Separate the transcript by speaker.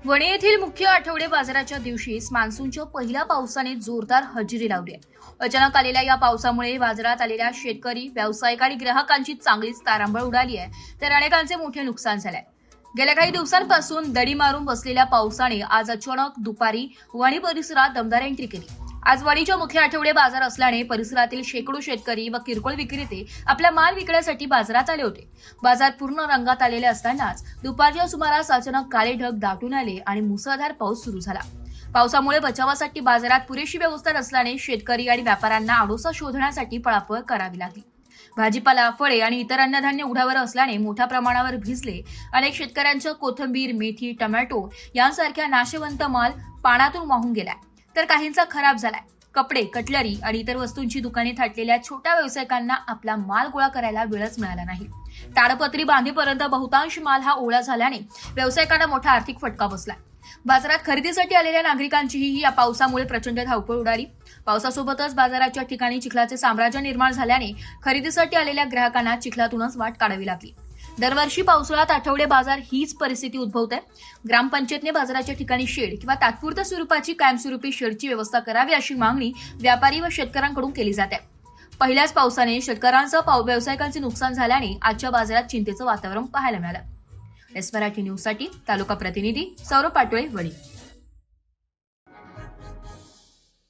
Speaker 1: वणी येथील मुख्य आठवडे बाजाराच्या दिवशी मान्सूनच्या पहिल्या पावसाने जोरदार हजेरी लावली आहे। अचानक आलेल्या या पावसामुळे बाजारात आलेल्या शेतकरी, व्यावसायिक आणि ग्राहकांची चांगलीच तारांबळ उडाली आहे, तर अनेकांचे मोठे नुकसान झाले आहे। गेल्या काही दिवसांपासून दडी मारून बसलेल्या पावसाने आज अचानक दुपारी वणी परिसरात दमदार एंट्री केली। आज वणीच्या मुख्य आठवडे बाजार असल्याने परिसरातील शेकडो शेतकरी व किरकोळ विक्रेते आपला माल विकण्यासाठी बाजारात आले होते। बाजार पूर्ण रंगात आलेले असतानाच दुपारच्या सुमारास अचानक काळे ढग दाटून आले आणि मुसळधार पाऊस सुरू झाला। पावसामुळे बचावासाठी बाजारात पुरेशी व्यवस्था नसल्याने शेतकरी आणि व्यापाऱ्यांना आडोसा शोधण्यासाठी पळापळ करावी लागली। भाजीपाला, फळे आणि इतर अन्नधान्य उघड्यावर असल्याने मोठ्या प्रमाणावर भिजले। अनेक शेतकऱ्यांच्या कोथिंबीर, मेथी, टोमॅटो यांसारख्या नाशवंत माल पाण्यातून वाहून गेलाय, तर काहींचा खराब झालाय। कपडे, कटलरी आणि इतर वस्तूंची दुकाने थाटलेल्या छोट्या व्यावसायिकांना आपला माल गोळा करायला वेळच मिळाला नाही। ताडपत्री बांधेपर्यंत बहुतांश माल हा ओला झाल्याने व्यावसायिकांना मोठा आर्थिक फटका बसलाय। बाजारात खरेदीसाठी आलेल्या नागरिकांचीही या पावसामुळे प्रचंड धावपळ उडाली। पावसासोबतच बाजाराच्या ठिकाणी चिखलाचे साम्राज्य निर्माण झाल्याने खरेदीसाठी आलेल्या ग्राहकांना चिखलातूनच वाट काढावी लागली। दरवर्षी पावसाळ्यात आठवडे बाजार हीच परिस्थिती उद्भवते। ग्रामपंचायतने बाजाराच्या ठिकाणी शेड किंवा तात्पुरत्या स्वरूपाची कायमस्वरूपी शेडची व्यवस्था करावी अशी मागणी व्यापारी व शेतकऱ्यांकडून केली जाते। पहिल्याच पावसाने शेतकऱ्यांसह व्यावसायिकांचे नुकसान झाल्याने आजच्या बाजारात चिंतेचं वातावरण पाहायला मिळालं। एस मराठी न्यूजसाठी तालुका प्रतिनिधी सौरभ पाटोळे, वणी।